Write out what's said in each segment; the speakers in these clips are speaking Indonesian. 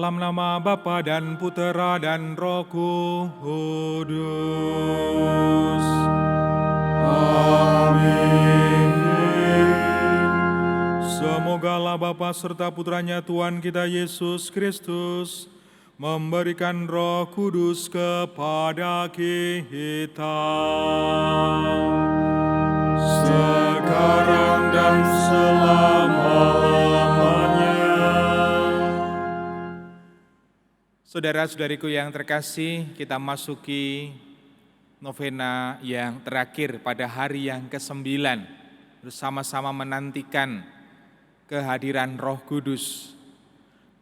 Dalam nama Bapa dan Putera dan Roh Kudus. Amin. Semogalah Bapa serta Putranya Tuhan kita Yesus Kristus memberikan Roh Kudus kepada kita sekarang dan selama-lamanya. Saudara-saudariku yang terkasih, kita masuki novena yang terakhir pada hari yang ke-9, bersama-sama menantikan kehadiran Roh Kudus.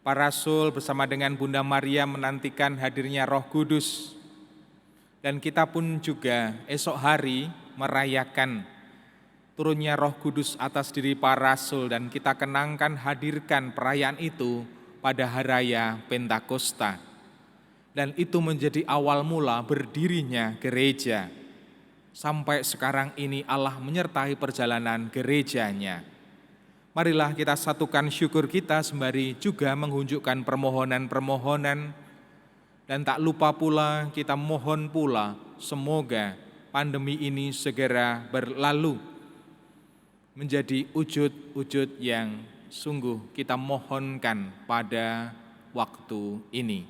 Para rasul bersama dengan Bunda Maria menantikan hadirnya Roh Kudus. Dan kita pun juga esok hari merayakan turunnya Roh Kudus atas diri para rasul, dan kita kenangkan hadirkan perayaan itu pada hari raya Pentakosta. Dan itu menjadi awal mula berdirinya gereja. Sampai sekarang ini Allah menyertai perjalanan gerejanya. Marilah kita satukan syukur kita sembari juga menghunjukkan permohonan-permohonan. Dan tak lupa pula kita mohon pula semoga pandemi ini segera berlalu. Menjadi wujud-wujud yang sungguh kita mohonkan pada waktu ini.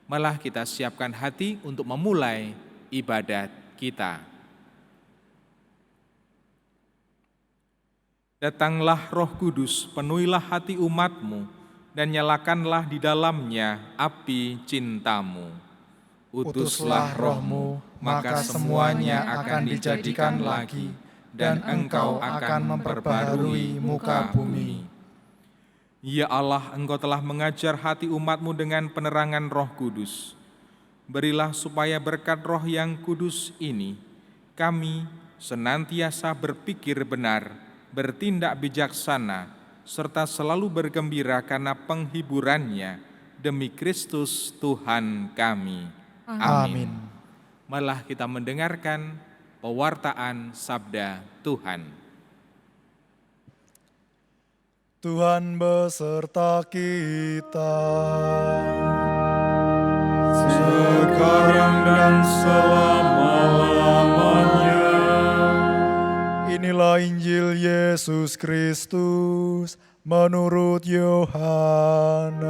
Malah kita siapkan hati untuk memulai ibadat kita. Datanglah Roh Kudus, penuhilah hati umat-Mu, dan nyalakanlah di dalamnya api cinta-Mu. Utuslah Roh-Mu, maka semuanya akan dijadikan lagi, dan Engkau akan memperbarui muka bumi. Ya Allah, Engkau telah mengajar hati umat-Mu dengan penerangan Roh Kudus. Berilah supaya berkat Roh yang kudus ini, kami senantiasa berpikir benar, bertindak bijaksana, serta selalu bergembira karena penghiburannya, demi Kristus Tuhan kami. Amin. Malah kita mendengarkan pewartaan sabda Tuhan. Tuhan beserta kita, sekarang dan selama-lamanya. Inilah Injil Yesus Kristus menurut Yohanes.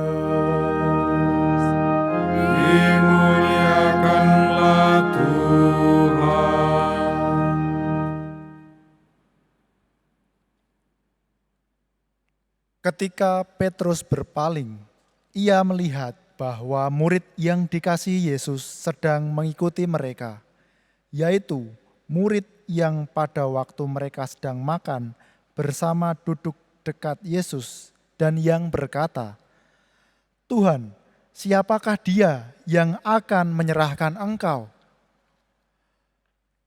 Dimuliakanlah Tuhan. Ketika Petrus berpaling, ia melihat bahwa murid yang dikasihi Yesus sedang mengikuti mereka, yaitu murid yang pada waktu mereka sedang makan bersama duduk dekat Yesus dan yang berkata, "Tuhan, siapakah dia yang akan menyerahkan Engkau?"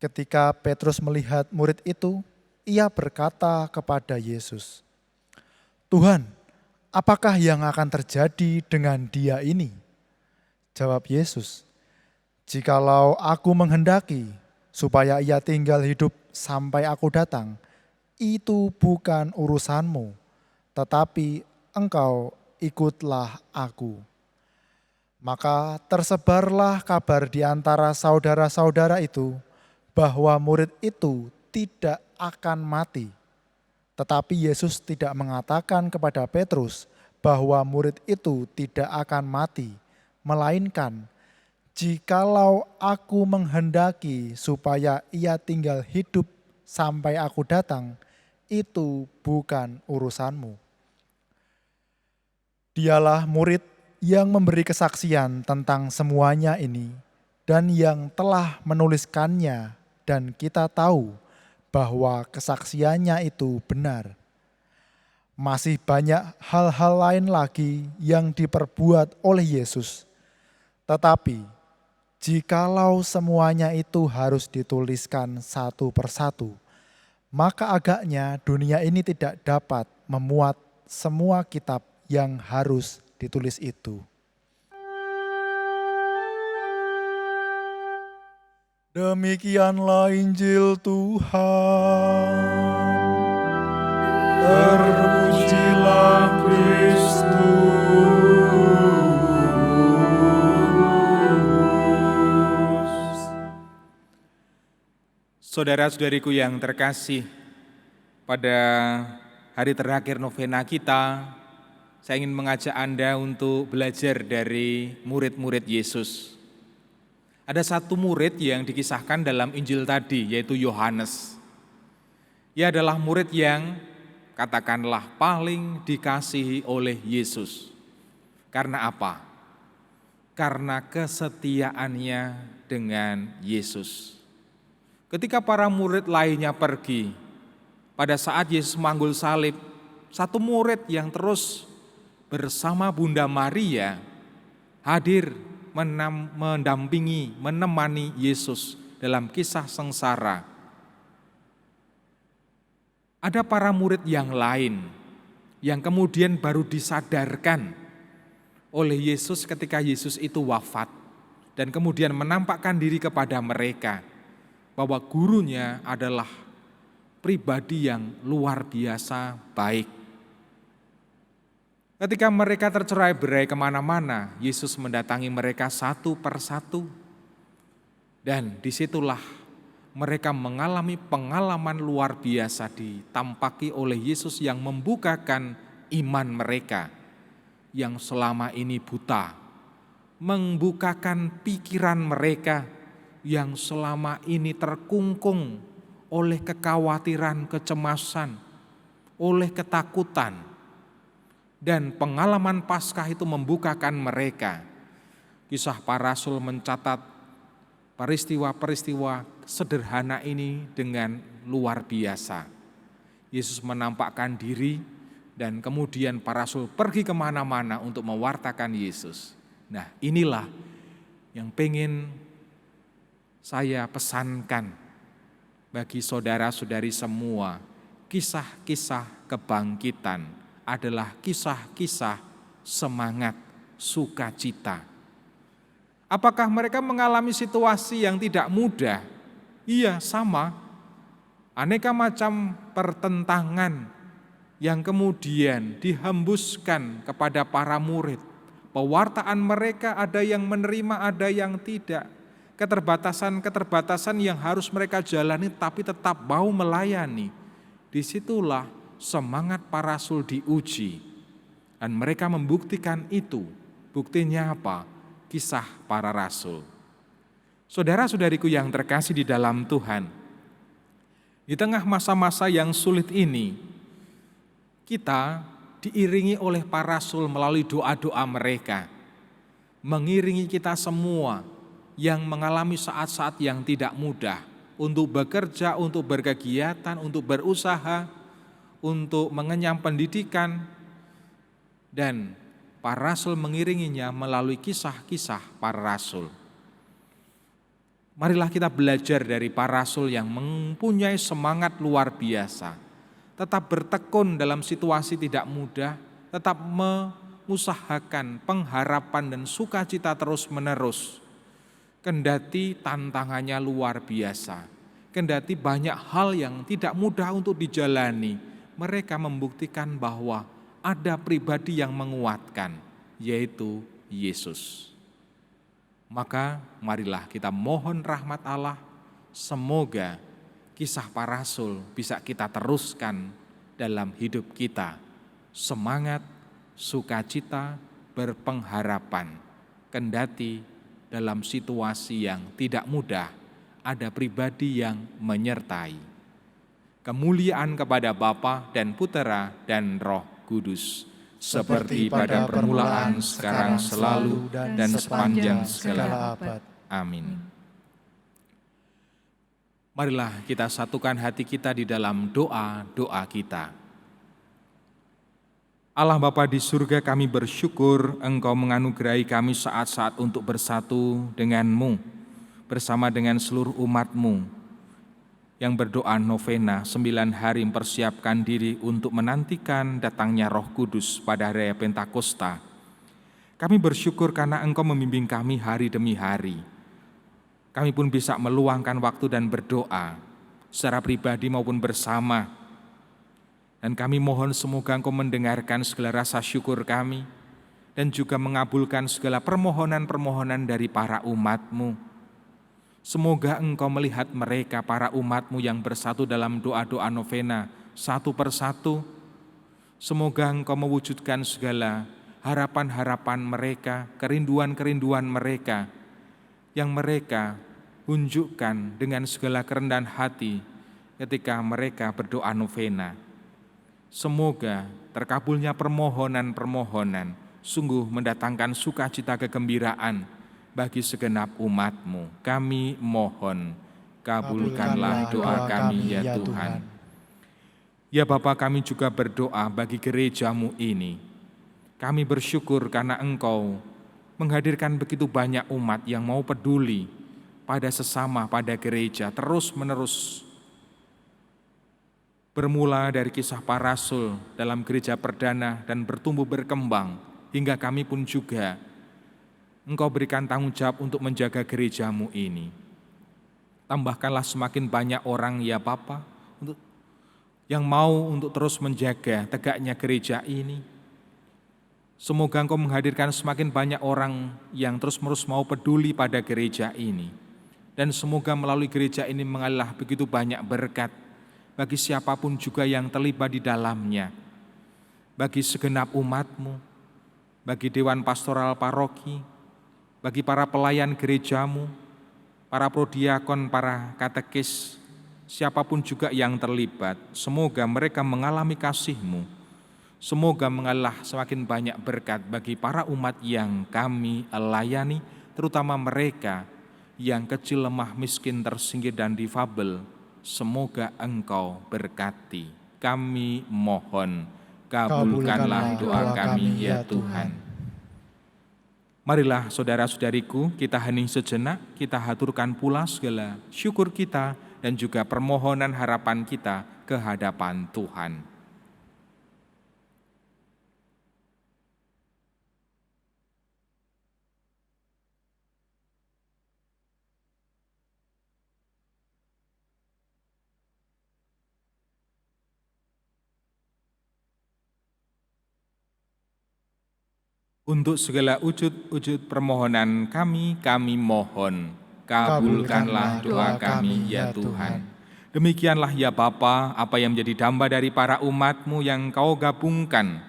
Ketika Petrus melihat murid itu, ia berkata kepada Yesus, "Tuhan, apakah yang akan terjadi dengan dia ini?" Jawab Yesus, "Jikalau aku menghendaki supaya ia tinggal hidup sampai aku datang, itu bukan urusanmu, tetapi engkau ikutlah aku." Maka tersebarlah kabar di antara saudara-saudara itu bahwa murid itu tidak akan mati. Tetapi Yesus tidak mengatakan kepada Petrus bahwa murid itu tidak akan mati, melainkan, "Jikalau aku menghendaki supaya ia tinggal hidup sampai aku datang, itu bukan urusanmu." Dialah murid yang memberi kesaksian tentang semuanya ini dan yang telah menuliskannya, dan kita tahu bahwa kesaksiannya itu benar. Masih banyak hal-hal lain lagi yang diperbuat oleh Yesus. Tetapi, jikalau semuanya itu harus dituliskan satu persatu, maka agaknya dunia ini tidak dapat memuat semua kitab yang harus ditulis itu. Demikianlah Injil Tuhan. Terpujilah Kristus. Saudara-saudariku yang terkasih, pada hari terakhir novena kita, saya ingin mengajak Anda untuk belajar dari murid-murid Yesus. Ada satu murid yang dikisahkan dalam Injil tadi, yaitu Yohanes. Ia adalah murid yang katakanlah paling dikasihi oleh Yesus. Karena apa? Karena kesetiaannya dengan Yesus. Ketika para murid lainnya pergi, pada saat Yesus manggul salib, satu murid yang terus bersama Bunda Maria hadir mendampingi, menemani Yesus dalam kisah sengsara. Ada para murid yang lain yang kemudian baru disadarkan oleh Yesus ketika Yesus itu wafat dan kemudian menampakkan diri kepada mereka bahwa gurunya adalah pribadi yang luar biasa baik. Ketika mereka tercerai-berai kemana-mana, Yesus mendatangi mereka satu persatu. Dan disitulah mereka mengalami pengalaman luar biasa ditampaki oleh Yesus yang membukakan iman mereka yang selama ini buta. Membukakan pikiran mereka yang selama ini terkungkung oleh kekhawatiran, kecemasan, oleh ketakutan. Dan pengalaman Paskah itu membukakan mereka. Kisah para rasul mencatat peristiwa-peristiwa sederhana ini dengan luar biasa. Yesus menampakkan diri dan kemudian para rasul pergi kemana-mana untuk mewartakan Yesus. Nah, inilah yang pengen saya pesankan bagi saudara-saudari semua. Kisah-kisah kebangkitan adalah kisah-kisah semangat, sukacita. Apakah mereka mengalami situasi yang tidak mudah? Iya, sama. Aneka macam pertentangan yang kemudian dihembuskan kepada para murid. Pewartaan mereka ada yang menerima, ada yang tidak. Keterbatasan-keterbatasan yang harus mereka jalani tapi tetap mau melayani. Disitulah semangat para rasul diuji. Dan mereka membuktikan itu. Buktinya apa? Kisah para rasul. Saudara-saudariku yang terkasih di dalam Tuhan, di tengah masa-masa yang sulit ini, kita diiringi oleh para rasul melalui doa-doa mereka. Mengiringi kita semua yang mengalami saat-saat yang tidak mudah untuk bekerja, untuk berkegiatan, untuk berusaha, untuk mengenyam pendidikan, dan para rasul mengiringinya melalui kisah-kisah para rasul. Marilah kita belajar dari para rasul yang mempunyai semangat luar biasa, tetap bertekun dalam situasi tidak mudah, tetap mengusahakan pengharapan dan sukacita terus-menerus. Kendati tantangannya luar biasa, kendati banyak hal yang tidak mudah untuk dijalani, mereka membuktikan bahwa ada pribadi yang menguatkan, yaitu Yesus. Maka marilah kita mohon rahmat Allah, semoga kisah para rasul bisa kita teruskan dalam hidup kita. Semangat, sukacita, berpengharapan, kendati dalam situasi yang tidak mudah, ada pribadi yang menyertai. Kemuliaan kepada Bapa dan Putera dan Roh Kudus, seperti pada permulaan, sekarang, selalu, dan sepanjang segala abad. Amin. Marilah kita satukan hati kita di dalam doa-doa kita. Allah Bapa di surga, kami bersyukur Engkau menganugerahi kami saat-saat untuk bersatu dengan-Mu, bersama dengan seluruh umat-Mu, yang berdoa novena 9 hari mempersiapkan diri untuk menantikan datangnya Roh Kudus pada hari Pentakosta. Kami bersyukur karena Engkau membimbing kami hari demi hari. Kami pun bisa meluangkan waktu dan berdoa, secara pribadi maupun bersama. Dan kami mohon semoga Engkau mendengarkan segala rasa syukur kami, dan juga mengabulkan segala permohonan-permohonan dari para umat-Mu. Semoga Engkau melihat mereka, para umat-Mu yang bersatu dalam doa-doa novena, satu persatu. Semoga Engkau mewujudkan segala harapan-harapan mereka, kerinduan-kerinduan mereka, yang mereka unjukkan dengan segala kerendahan hati ketika mereka berdoa novena. Semoga terkabulnya permohonan-permohonan sungguh mendatangkan sukacita kegembiraan bagi segenap umat-Mu. Kami mohon, kabulkanlah doa kami ya Tuhan. Ya Bapa, kami juga berdoa bagi gereja-Mu ini. Kami bersyukur karena Engkau menghadirkan begitu banyak umat yang mau peduli pada sesama, pada gereja, terus-menerus. Bermula dari kisah para rasul dalam gereja perdana dan bertumbuh berkembang, hingga kami pun juga Engkau berikan tanggung jawab untuk menjaga gereja-Mu ini. Tambahkanlah semakin banyak orang ya Bapa, yang mau untuk terus menjaga tegaknya gereja ini. Semoga Engkau menghadirkan semakin banyak orang yang terus-menerus mau peduli pada gereja ini. Dan semoga melalui gereja ini mengalirlah begitu banyak berkat bagi siapapun juga yang terlibat di dalamnya. Bagi segenap umat-Mu, bagi Dewan Pastoral Paroki, bagi para pelayan gereja-Mu, para prodiakon, para katekis, siapapun juga yang terlibat, semoga mereka mengalami kasih-Mu. Semoga mengalah semakin banyak berkat bagi para umat yang kami layani, terutama mereka yang kecil, lemah, miskin, tersinggir, dan difabel. Semoga Engkau berkati. Kami mohon, kabulkanlah doa kami ya Tuhan. Marilah saudara-saudariku, kita hening sejenak, kita haturkan pula segala syukur kita dan juga permohonan harapan kita ke hadapan Tuhan. Untuk segala wujud-wujud permohonan kami mohon, kabulkanlah doa kami ya Tuhan. Demikianlah ya Bapa, apa yang menjadi damba dari para umat-Mu yang Kau gabungkan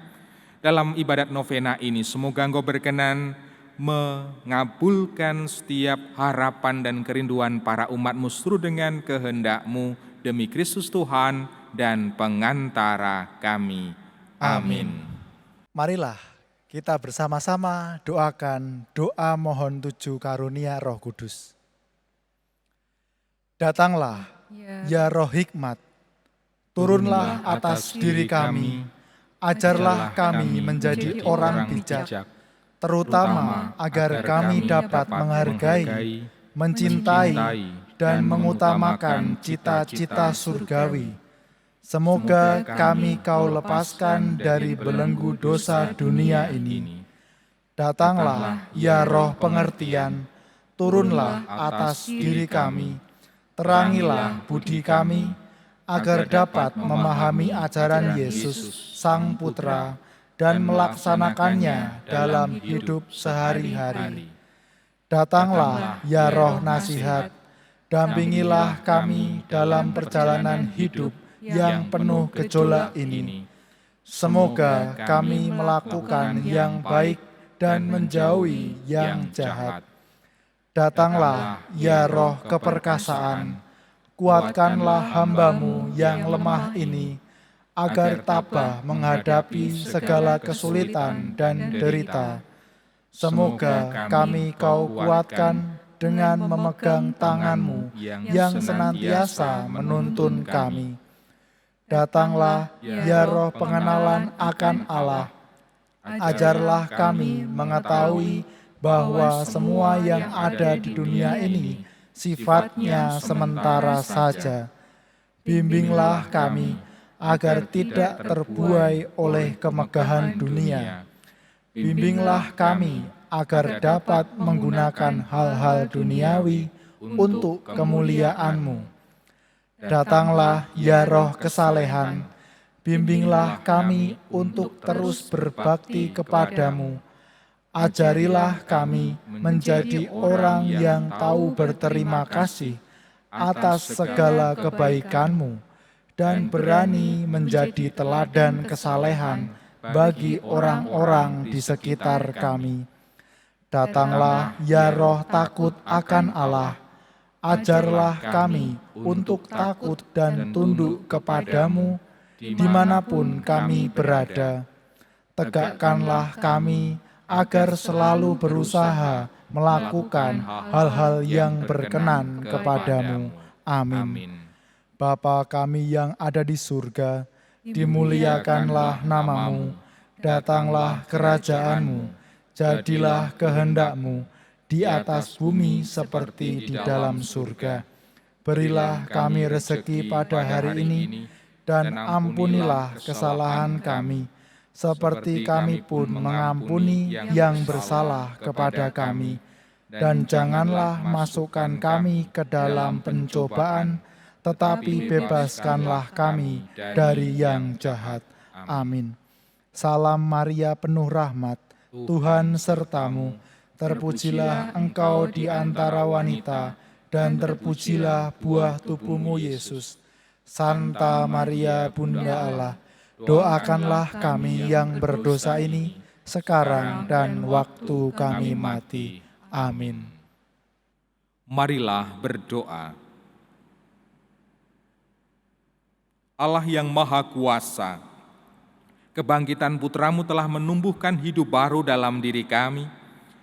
dalam ibadat novena ini. Semoga Engkau berkenan mengabulkan setiap harapan dan kerinduan para umat-Mu seluruh dengan kehendak-Mu, demi Kristus Tuhan dan pengantara kami. Amin. Marilah kita bersama-sama doakan doa mohon 7 karunia Roh Kudus. Datanglah, ya Roh Hikmat, turunlah atas diri kami, ajarlah kami menjadi orang bijak, terutama agar kami dapat menghargai, mencintai, dan mengutamakan cita-cita surgawi. Semoga kami Kau lepaskan dari belenggu dosa dunia ini. Datanglah, ya Roh pengertian, turunlah atas diri kami, terangilah budi kami, agar dapat memahami ajaran Yesus, Sang Putra, dan melaksanakannya dalam hidup sehari-hari. Datanglah, ya Roh nasihat, dampingilah kami dalam perjalanan hidup yang penuh gejolak ini. Semoga kami melakukan yang baik dan menjauhi yang jahat. Datanglah, ya Roh keperkasaan, kuatkanlah hamba-Mu yang lemah ini, agar tabah menghadapi segala kesulitan dan derita. Semoga kami Kau kuatkan dengan memegang tangan-Mu yang senantiasa menuntun kami. Datanglah, ya Roh pengenalan akan Allah, ajarlah kami mengetahui bahwa semua yang ada di dunia ini sifatnya sementara saja. Bimbinglah kami agar tidak terbuai oleh kemegahan dunia. Bimbinglah kami agar dapat menggunakan hal-hal duniawi untuk kemuliaan-Mu. Datanglah, ya Roh kesalehan, bimbinglah kami untuk terus berbakti kepada-Mu, Ajarilah kami menjadi orang yang tahu berterima kasih atas segala kebaikan-Mu dan berani menjadi teladan kesalehan bagi orang-orang di sekitar kami. Datanglah ya Roh takut akan Allah, ajarlah kami untuk takut dan tunduk kepadamu dimanapun kami berada. Tegakkanlah kami agar selalu berusaha melakukan hal-hal yang berkenan kepadamu. Amin. Bapa kami yang ada di surga, dimuliakanlah namamu, datanglah kerajaanmu, jadilah kehendak-Mu di atas bumi seperti di dalam surga. Berilah kami rezeki pada hari ini, dan ampunilah kesalahan kami, seperti kami pun mengampuni yang bersalah kepada kami. Dan janganlah masukkan kami ke dalam pencobaan, tetapi bebaskanlah kami dari yang jahat. Amin. Salam Maria penuh rahmat, Tuhan sertamu, terpujilah engkau di antara wanita, dan terpujilah buah tubuhmu Yesus. Santa Maria Bunda Allah, doakanlah kami yang berdosa ini, sekarang dan waktu kami mati. Amin. Marilah berdoa. Allah yang Maha Kuasa, kebangkitan Putra-Mu telah menumbuhkan hidup baru dalam diri kami.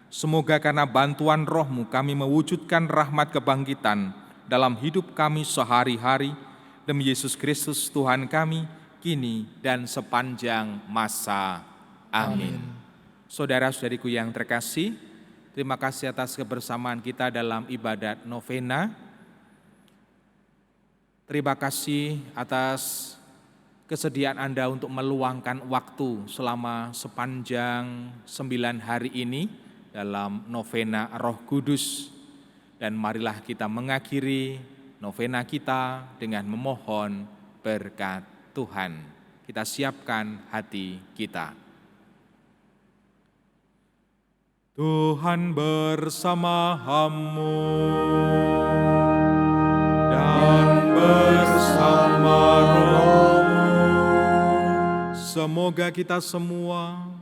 Semoga karena bantuan Roh-Mu kami mewujudkan rahmat kebangkitan dalam hidup kami sehari-hari. Demi Yesus Kristus Tuhan kami, kini dan sepanjang masa. Amin. Saudara-saudariku yang terkasih, terima kasih atas kebersamaan kita dalam ibadat novena. Terima kasih atas kesediaan Anda untuk meluangkan waktu selama sepanjang 9 hari ini dalam novena Roh Kudus. Dan marilah kita mengakhiri novena kita dengan memohon berkat Tuhan. Kita siapkan hati kita. Tuhan bersama-Mu dan bersama Roh-Mu. Semoga kita semua,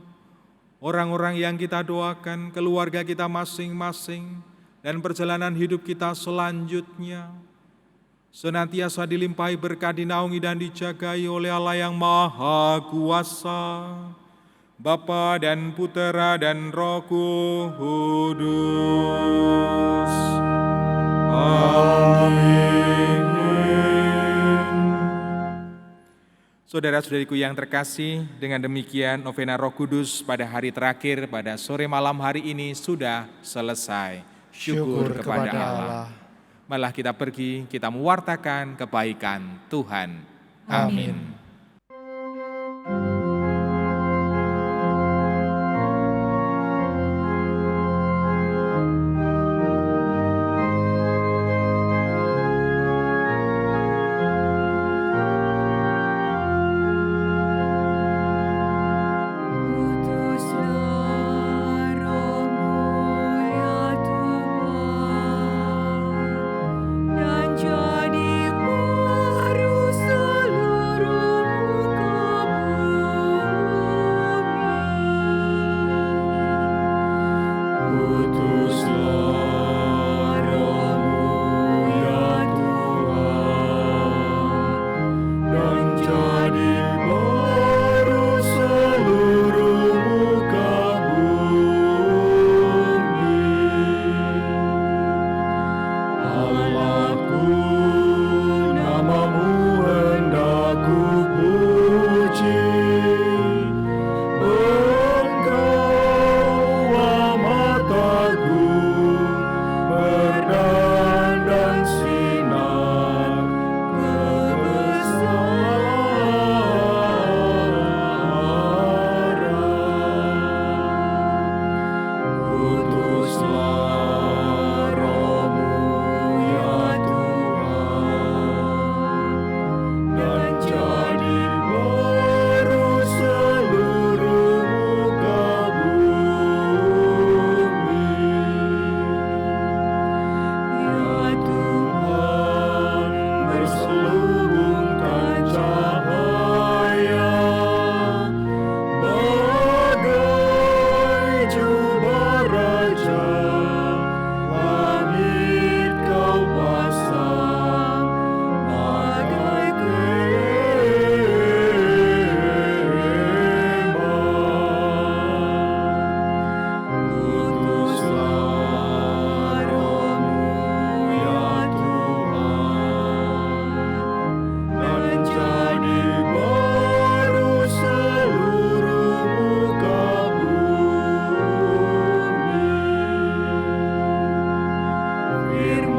orang-orang yang kita doakan, keluarga kita masing-masing, dan perjalanan hidup kita selanjutnya, senantiasa dilimpahi berkat, dinaungi dan dijagai oleh Allah yang Maha Kuasa, Bapa dan Putera dan Roh Kudus. Amin. Saudara-saudariku yang terkasih, dengan demikian novena Roh Kudus pada hari terakhir pada sore malam hari ini sudah selesai. Syukur kepada Allah. Malah kita pergi, kita mewartakan kebaikan Tuhan. Amin. Dan jadi baru seluruh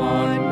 Amin.